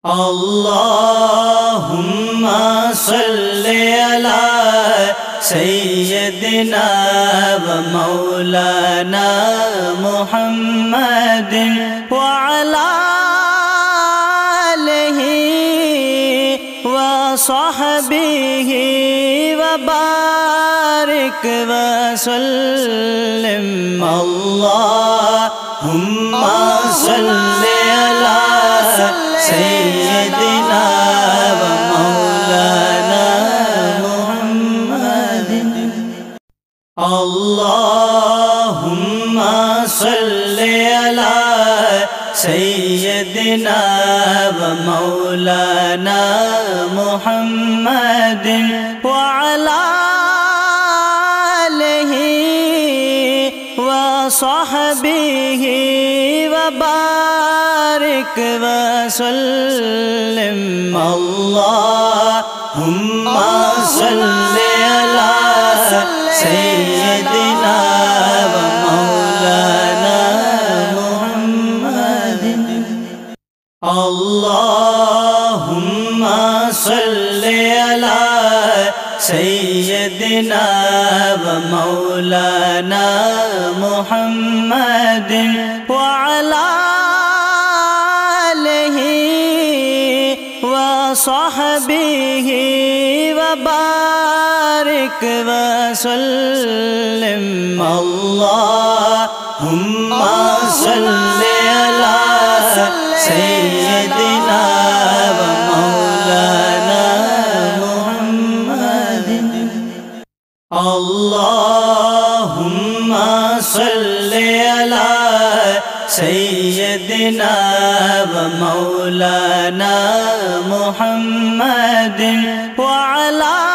اللهم صل على سيدنا ومولانا محمد وعلى آله وصحبه وبارك وسلم اللهم صل على سيدنا ومولانا محمد اللهم صل على سيدنا ومولانا محمد وعلى آله وصحبه وبارك وسلم اللهم صل على سيدنا ومولانا محمد اللهم صل على سيدنا ومولانا محمد وعلى آله وصحبه وبارك وسلم اللهم صل على سيدنا ومولانا محمد اللهم صل على سيدنا ومولانا محمد وعلى